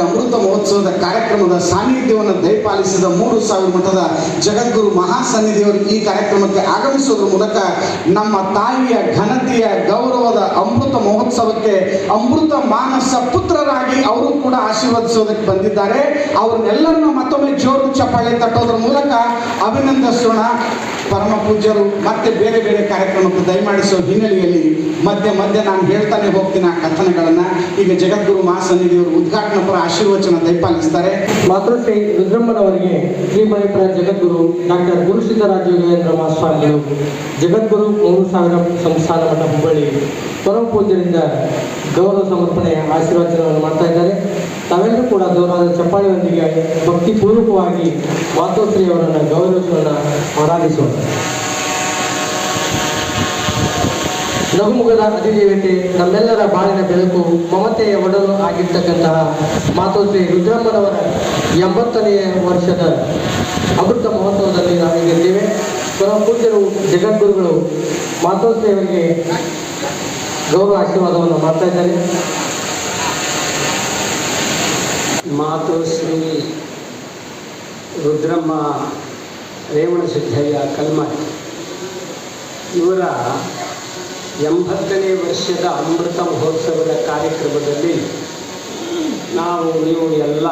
ಅಮೃತ ಮಹೋತ್ಸವದ ಕಾರ್ಯಕ್ರಮದ ಸಾನ್ನಿಧ್ಯವನ್ನು ದಯಪಾಲಿಸಿದ 3000 ಮಠದ ಜಗದ್ಗುರು ಮಹಾಸನ್ನಿಧಿಯವರು ಈ ಕಾರ್ಯಕ್ರಮಕ್ಕೆ ಆಗಮಿಸುವುದರ ಮೂಲಕ ನಮ್ಮ ತಾಯಿಯ ಘನತೆಯ ಗೌರವದ ಅಮೃತ ಮಹೋತ್ಸವಕ್ಕೆ ಅಮೃತ ಮಾನಸ ಪುತ್ರರಾಗಿ ಅವರು ಕೂಡ ಆಶೀರ್ವದಿಸೋದಕ್ಕೆ ಬಂದಿದ್ದಾರೆ. ಅವ್ರನ್ನೆಲ್ಲರನ್ನು ಮತ್ತೊಮ್ಮೆ ಜೋರು ಚಪ್ಪಾಳೆ ತಟ್ಟೋದ್ರ ಮೂಲಕ ಅಭಿನಂದಿಸೋಣ. ಪರಮ ಪೂಜ್ಯರು ಮತ್ತೆ ಬೇರೆ ಬೇರೆ ಕಾರ್ಯಕ್ರಮಕ್ಕೆ ದಯಮಾಡಿಸೋ ಹಿನ್ನೆಲೆಯಲ್ಲಿ ಮಧ್ಯೆ ನಾನು ಹೇಳ್ತಾನೆ ಹೋಗ್ತೀನಿ ಆ ಕಥನಗಳನ್ನು. ಈಗ ಜಗದ್ಗುರು ಮಹಾಸನ್ನಿಧಿಯವರು ಉದ್ಘಾಟನಾ ಪರ ಆಶೀರ್ವಚನ ದಯಪಾಲಿಸ್ತಾರೆ. ಮಾತೃಶ್ರೀ ರುದ್ರಮ್ಮನವರಿಗೆ ಶ್ರೀಮಣಿಪುರ ಜಗದ್ಗುರು ಡಾಕ್ಟರ್ ಗುರುಸಿದ್ದರಾಜ ಯೋಗೇಂದ್ರ ಮಹಾಸ್ವಾಮಿಗಳು ಜಗದ್ಗುರು 3000 ಸಂಸ್ಥಾನ ಮಠ ಹುಬ್ಬಳ್ಳಿ ಪರಮ ಪೂಜ್ಯರಿಂದ ಗೌರವ ಸಮರ್ಪಣೆಯ ಆಶೀರ್ವಚನವನ್ನು ಮಾಡ್ತಾ ಇದ್ದಾರೆ. ತಾವೆಲ್ಲರೂ ಕೂಡ ಗೌರವದ ಚಪ್ಪಾಳೆಯೊಂದಿಗೆ ಭಕ್ತಿಪೂರ್ವಕವಾಗಿ ಮಾತೋಶ್ರೀ ಅವರನ್ನು ಗೌರವಿಸೋಣ, ಆರಾಧಿಸೋಣ. ನಗುಮುಗದ ಅಧಿದೇವತೆ, ನಮ್ಮೆಲ್ಲರ ಬಾಳಿನ ಬೆಳಕು, ಮಮತೆಯ ಒಡಲು ಆಗಿರ್ತಕ್ಕಂತಹ ಮಾತೋಶ್ರೀ ರುದ್ರಮ್ಮನವರ 80ನೇ ವರ್ಷದ ಅಮೃತ ಮಹೋತ್ಸವದಲ್ಲಿ ನಾವಿದ್ದೇವೆ. ಪರಮ ಪೂಜ್ಯರು ಜಗದ್ಗುರುಗಳು ಮಾತೋಶ್ರೀ ಅವರಿಗೆ ಗೌರವ ಆಶೀರ್ವಾದವನ್ನು ಮಾಡ್ತಾ ಇದ್ದಾರೆ. ಮಾತೋಶ್ರೀ ರುದ್ರಮ್ಮ ರೇವಣಸಿದ್ದಯ್ಯ ಕಲ್ಮಠ್ ಇವರ 80ನೇ ವರ್ಷದ ಅಮೃತ ಮಹೋತ್ಸವದ ಕಾರ್ಯಕ್ರಮದಲ್ಲಿ ನೀವು ಎಲ್ಲ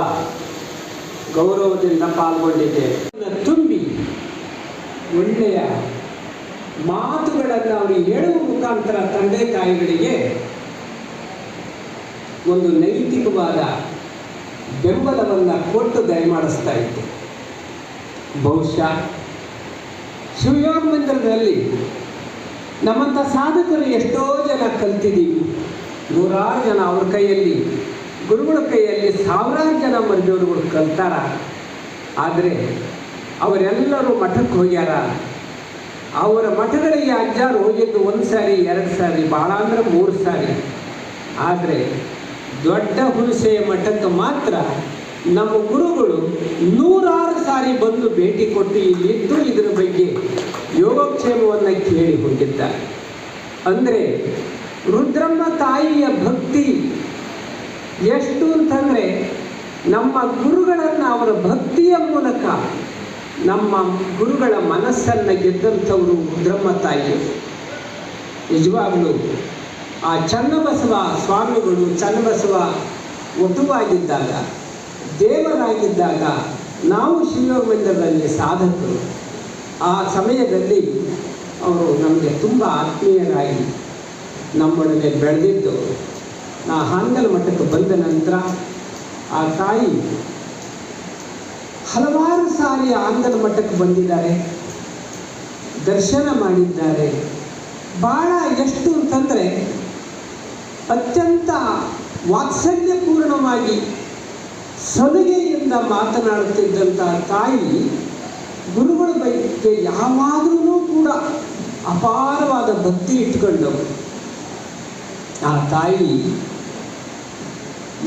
ಗೌರವದಿಂದ ಪಾಲ್ಗೊಂಡಿದ್ದೇವೆ. ತುಂಬಿ ಒಳ್ಳೆಯ ಮಾತುಗಳನ್ನು ಅವರು ಹೇಳುವ ಮುಖಾಂತರ ತಂದೆ ತಾಯಿಗಳಿಗೆ ಒಂದು ನೈತಿಕವಾದ ಬೆಂಬಲವನ್ನು ಕೊಟ್ಟು ದಯಮಾಡಿಸ್ತಾ ಇತ್ತು. ಬಹುಶಃ ಶಿವಯೋಗ ಮಂದಿರದಲ್ಲಿ ನಮ್ಮಂಥ ಸಾಧಕರು ಎಷ್ಟೋ ಜನ ಕಲ್ತಿದ್ದೀವಿ. 100 ಜನ ಅವ್ರ ಕೈಯಲ್ಲಿ, ಗುರುಗಳ ಕೈಯಲ್ಲಿ 1000 ಜನ ಮರಿದವರುಗಳು ಕಲ್ತಾರ. ಆದರೆ ಅವರೆಲ್ಲರೂ ಮಠಕ್ಕೆ ಹೋಗ್ಯಾರ. ಅವರ ಮಠಗಳಿಗೆ ಅಜ್ಜಾರು ಹೋಗಿದ್ದು 1 ಸಾರಿ 2 ಸಾರಿ, ಭಾಳ ಅಂದರೆ 3 ಸಾರಿ. ಆದರೆ ದೊಡ್ಡ ಹುಣಸೆಯ ಮಠಕ್ಕೆ ಮಾತ್ರ ನಮ್ಮ ಗುರುಗಳು 100 ಸಾರಿ ಬಂದು ಭೇಟಿ ಕೊಟ್ಟು ಇಲ್ಲಿದ್ದು ಇದರ ಬಗ್ಗೆ ಯೋಗಕ್ಷೇಮವನ್ನು ಕೇಳಿ ಹೋಗಿದ್ದಾರೆ. ಅಂದರೆ ರುದ್ರಮ್ಮ ತಾಯಿಯ ಭಕ್ತಿ ಎಷ್ಟು ಅಂತಂದರೆ, ನಮ್ಮ ಗುರುಗಳನ್ನು ಅವರ ಭಕ್ತಿಯ ಮೂಲಕ ನಮ್ಮ ಗುರುಗಳ ಮನಸ್ಸನ್ನು ಗೆದ್ದಂಥವರು ರುದ್ರಮ್ಮ ತಾಯಿ. ನಿಜವಾಗಲೂ ಆ ಚನ್ನಬಸವ ಸ್ವಾಮಿಗಳು, ಚನ್ನಬಸವ ವಟುವಾಗಿದ್ದಾಗ, ದೇವರಾಗಿದ್ದಾಗ ನಾವು ಶಿವಯೋಗ ಮಂದಿರದಲ್ಲಿ ಸಾಧಕರು. ಆ ಸಮಯದಲ್ಲಿ ಅವರು ನಮಗೆ ತುಂಬ ಆತ್ಮೀಯರಾಗಿ ನಮ್ಮೊಡನೆ ಬೆಳೆದಿದ್ದು. ಹಾನಗಲ್ ಮಠಕ್ಕೆ ಬಂದ ನಂತರ ಆ ತಾಯಿ ಹಲವಾರು ಸಾರಿ ಹಾನಗಲ್ ಮಠಕ್ಕೆ ಬಂದಿದ್ದಾರೆ, ದರ್ಶನ ಮಾಡಿದ್ದಾರೆ. ಭಾಳ ಎಷ್ಟು ಅಂತಂದರೆ ಅತ್ಯಂತ ವಾತ್ಸಲ್ಯಪೂರ್ಣವಾಗಿ ಸಲುಗೆಯಿಂದ ಮಾತನಾಡುತ್ತಿದ್ದಂಥ ತಾಯಿ ಗುರುಗಳ ಬಗ್ಗೆ ಯಾವಾಗಲೂ ಕೂಡ ಅಪಾರವಾದ ಭಕ್ತಿ ಇಟ್ಕೊಂಡವು. ಆ ತಾಯಿ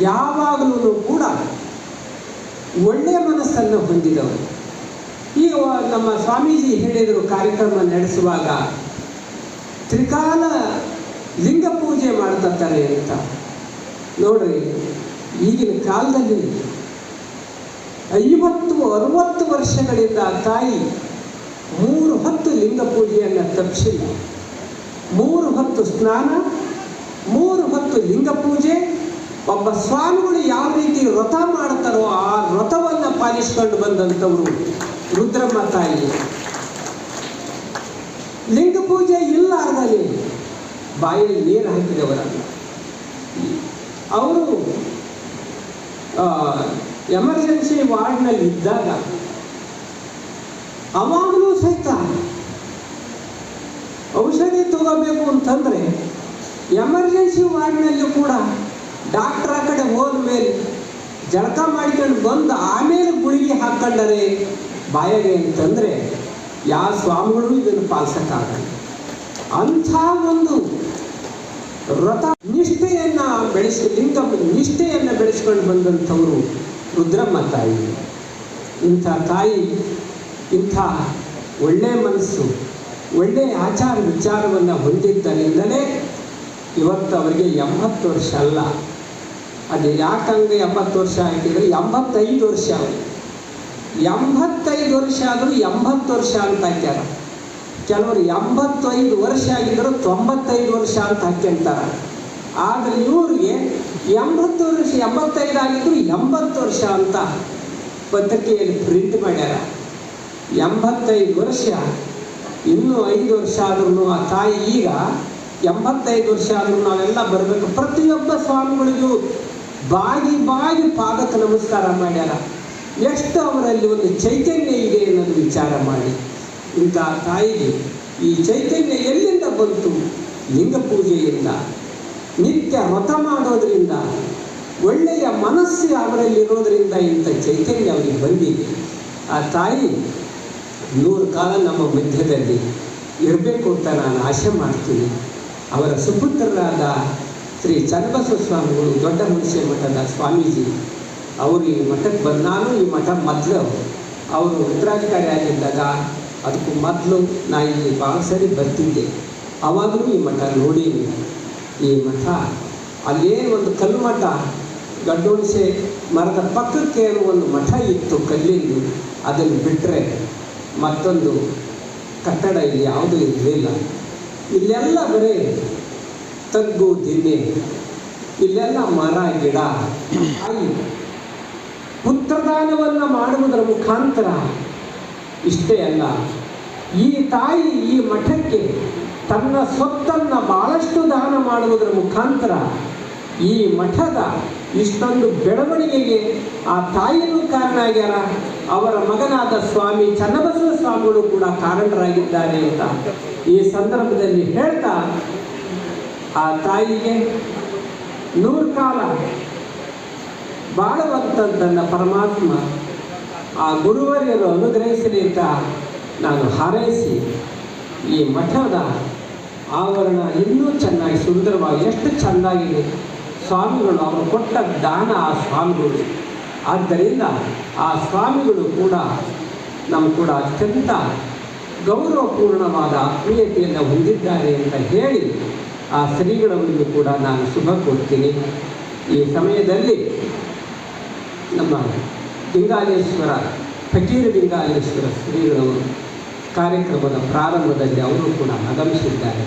ಯಾವಾಗಲೂ ಕೂಡ ಒಳ್ಳೆಯ ಮನಸ್ಸನ್ನು ಹೊಂದಿದವರು. ಈಗ ನಮ್ಮ ಸ್ವಾಮೀಜಿ ಹೇಳಿದರು ಕಾರ್ಯಕ್ರಮ ನಡೆಸುವಾಗ ತ್ರಿಕಾಲ ಲಿಂಗ ಪೂಜೆ ಮಾಡ್ತಾರೆ ಅಂತ. ನೋಡ್ರಿ, ಈಗಿನ ಕಾಲದಲ್ಲಿ 50-60 ವರ್ಷಗಳಿಂದ ತಾಯಿ 3 ಹೊತ್ತು ಲಿಂಗ ಪೂಜೆಯನ್ನು ತಪ್ಪಿಸಿಲ್ಲ. 3 ಹೊತ್ತು ಸ್ನಾನ, 3 ಹೊತ್ತು ಲಿಂಗ ಪೂಜೆ. ಒಬ್ಬ ಸ್ವಾಮಿಗಳು ಯಾವ ರೀತಿ ವ್ರತ ಮಾಡ್ತಾರೋ ಆ ವ್ರತವನ್ನು ಪಾಲಿಸ್ಕೊಂಡು ಬಂದಂಥವರು ರುದ್ರಮ್ಮ ತಾಯಿ. ಲಿಂಗ ಪೂಜೆ ಇಲ್ಲಾರ್ದಲ್ಲಿ ಬಾಯಲ್ಲಿ ನೀರು ಹಾಕಿದವರಲ್ಲ. ಅವರು ಎಮರ್ಜೆನ್ಸಿ ವಾರ್ಡ್ನಲ್ಲಿ ಇದ್ದಾಗ ಅವಾಗಲೂ ಸಹಿತ ಔಷಧಿ ತಗೋಬೇಕು ಅಂತಂದರೆ ಎಮರ್ಜೆನ್ಸಿ ವಾರ್ಡ್ನಲ್ಲಿ ಕೂಡ ಡಾಕ್ಟ್ರ ಕಡೆ ಹೋದ ಮೇಲೆ ಜಳಕ ಮಾಡ್ಕೊಂಡು ಬಂದು ಆಮೇಲೆ ಗುಳಿಗೆ ಹಾಕ್ಕೊಂಡರೆ ಬಾಯಿಗೆ ಅಂತಂದರೆ ಯಾವ ಸ್ವಾಮಿಗಳು ಇದನ್ನು ಪಾಲಿಸೋಕ್ಕಾಗಲ್ಲ. ಅಂಥ ಒಂದು ವ್ರತ ನಿಷ್ಠೆಯನ್ನು ನಿಷ್ಠೆಯನ್ನು ಬೆಳೆಸ್ಕೊಂಡು ಬಂದಂಥವರು ರುದ್ರಮ್ಮ ತಾಯಿ. ಇಂಥ ತಾಯಿ ಇಂಥ ಒಳ್ಳೆಯ ಮನಸ್ಸು, ಒಳ್ಳೆಯ ಆಚಾರ ವಿಚಾರವನ್ನು ಹೊಂದಿದ್ದರಿಂದಲೇ ಇವತ್ತು ಅವರಿಗೆ 80 ವರ್ಷ ಅಲ್ಲ ಅದು ಯಾಕಂಗೆ 80 ವರ್ಷ ಆಗಿದ್ರೆ 85 ವರ್ಷ ಅವರು 85 ವರ್ಷ ಆದರೂ 80 ವರ್ಷ ಅಂತ ಹಾಕ್ಯಾರ. ಕೆಲವರು 85 ವರ್ಷ ಆಗಿದ್ರು 95 ವರ್ಷ ಅಂತ ಹಾಕ್ಯಂತಾರೆ. ಆದರೆ ಇವ್ರಿಗೆ 80 ವರ್ಷ 85 ಆಗಿದ್ರು 80 ವರ್ಷ ಅಂತ ಪತ್ರಿಕೆಯಲ್ಲಿ ಪ್ರಿಂಟ್ ಮಾಡ್ಯಾರ. 85 ವರ್ಷ ಇನ್ನೂ 5 ವರ್ಷ ಆದ್ರೂ ಆ ತಾಯಿ ಈಗ 85 ವರ್ಷ ಆದ್ರೂ ನಾವೆಲ್ಲ ಬರಬೇಕು. ಪ್ರತಿಯೊಬ್ಬ ಸ್ವಾಮಿಗಳಿಗೂ ಬಾಗಿ ಬಾಗಿ ಪಾದಕ್ಕೆ ನಮಸ್ಕಾರ ಮಾಡ್ಯಾರ. ಎಷ್ಟು ಅವರಲ್ಲಿ ಒಂದು ಚೈತನ್ಯ ಇದೆ ಅನ್ನೋದು ವಿಚಾರ ಮಾಡಿ. ಇಂಥ ತಾಯಿಗೆ ಈ ಚೈತನ್ಯ ಎಲ್ಲಿಂದ ಬಂತು? ಲಿಂಗ ಪೂಜೆಯಿಂದ, ನಿತ್ಯ ವ್ರತ ಮಾಡೋದ್ರಿಂದ, ಒಳ್ಳೆಯ ಮನಸ್ಸು ಅವರಲ್ಲಿರೋದ್ರಿಂದ ಇಂಥ ಚೈತನ್ಯ ಅವರಿಗೆ ಬಂದಿದೆ. ಆ ತಾಯಿ 100 ಕಾಲ ನಮ್ಮ ಮಧ್ಯದಲ್ಲಿ ಇರಬೇಕು ಅಂತ ನಾನು ಆಶೆ ಮಾಡ್ತೀನಿ. ಅವರ ಸುಪುತ್ರರಾದ ಶ್ರೀ ಚನ್ನಬಸವ ಸ್ವಾಮಿಗಳು, ದೊಡ್ಡ ಹುಣಸೆ ಮಠದ ಸ್ವಾಮೀಜಿ, ಅವರು ಈ ಮಠಕ್ಕೆ ಬಂದು, ನಾನು ಈ ಮಠ ಮೊದಲು ಅವರು ಉತ್ತರಾಧಿಕಾರಿ ಆಗಿದ್ದಾಗ ಅದಕ್ಕೂ ಮೊದಲು ನಾ ಇಲ್ಲಿ ಭಾಳ ಸರಿ ಬರ್ತಿದ್ದೆ. ಆವಾಗಲೂ ಈ ಮಠ ನೋಡೀನಿ. ಈ ಮಠ ಅಲ್ಲೇನು ಒಂದು ಕಲ್ಲು ಮಠ, ಗಡ್ಡೋಣಿಸೆ ಮರದ ಪಕ್ಕಕ್ಕೆ ಒಂದು ಮಠ ಇತ್ತು ಕಲ್ಲಿಂದು. ಅದನ್ನು ಬಿಟ್ಟರೆ ಮತ್ತೊಂದು ಕಟ್ಟಡ ಇಲ್ಲಿ ಯಾವುದೂ ಇರಲಿಲ್ಲ. ಇಲ್ಲೆಲ್ಲ ಬರೀ ತಗ್ಗು ದಿನ್ನೆ, ಇಲ್ಲೆಲ್ಲ ಮರ ಗಿಡ. ತಾಯಿ ಪುತ್ರದಾನವನ್ನು ಮಾಡುವುದರ ಮುಖಾಂತರ ಇಷ್ಟೇ ಅಲ್ಲ, ಈ ತಾಯಿ ಈ ಮಠಕ್ಕೆ ತನ್ನ ಸ್ವತ್ತನ್ನು ಭಾಳಷ್ಟು ದಾನ ಮಾಡುವುದರ ಮುಖಾಂತರ ಈ ಮಠದ ಇಷ್ಟೊಂದು ಬೆಳವಣಿಗೆಗೆ ಆ ತಾಯಿಯೂ ಕಾರಣ ಆಗ್ಯಾರ. ಅವರ ಮಗನಾದ ಸ್ವಾಮಿ ಚನ್ನಬಸವ ಸ್ವಾಮಿಗಳು ಕೂಡ ಕಾರಣರಾಗಿದ್ದಾರೆ ಅಂತ ಈ ಸಂದರ್ಭದಲ್ಲಿ ಹೇಳ್ತಾ, ಆ ತಾಯಿಗೆ 100 ಕಾಲ ಬಾಳುವಂತದ್ದನ್ನ ಪರಮಾತ್ಮ ಆ ಗುರುವರಿಯರು ಅನುಗ್ರಹಿಸಲಿ ಅಂತ ನಾನು ಹಾರೈಸಿ, ಈ ಮಠದ ಆವರಣ ಇನ್ನೂ ಚೆನ್ನಾಗಿ ಸುಂದರವಾಗಿ, ಎಷ್ಟು ಚೆಂದಾಗಿದೆ ಸ್ವಾಮಿಗಳು ಅವರು ಕೊಟ್ಟ ದಾನ ಆ ಸ್ವಾಮಿಗಳು. ಆದ್ದರಿಂದ ಆ ಸ್ವಾಮಿಗಳು ಕೂಡ ನಮ್ಮ ಕೂಡ ಅತ್ಯಂತ ಗೌರವಪೂರ್ಣವಾದ ಆತ್ಮೀಯತೆಯನ್ನು ಹೊಂದಿದ್ದಾರೆ ಅಂತ ಹೇಳಿ ಆ ಶ್ರೀಗಳವರಿಗೂ ಕೂಡ ನಾನು ಶುಭ ಕೊಡ್ತೀನಿ. ಈ ಸಮಯದಲ್ಲಿ ನಮ್ಮ ಲಿಂಗಾಲೇಶ್ವರ, ಫಕೀರ ಲಿಂಗಾಲೇಶ್ವರ ಶ್ರೀಗಳವರು ಕಾರ್ಯಕ್ರಮದ ಪ್ರಾರಂಭದಲ್ಲಿ ಅವರು ಕೂಡ ಆಗಮಿಸಿದ್ದಾರೆ.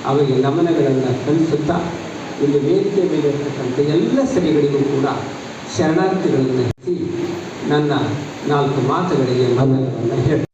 ಅವರಿಗೆ ನಮನಗಳನ್ನು ಸಲ್ಲಿಸುತ್ತಾ ಇಲ್ಲಿ ವೇದಿಕೆ ಮೇಲೆ ಇರತಕ್ಕಂಥ ಎಲ್ಲ ಶ್ರೀಗಳಿಗೂ ಕೂಡ ಶರಣಾರ್ಥಿಗಳನ್ನು ನನ್ನ 4 ಮಾತುಗಳಿಗೆ ಮನವನ್ನು ಹೇಳಿ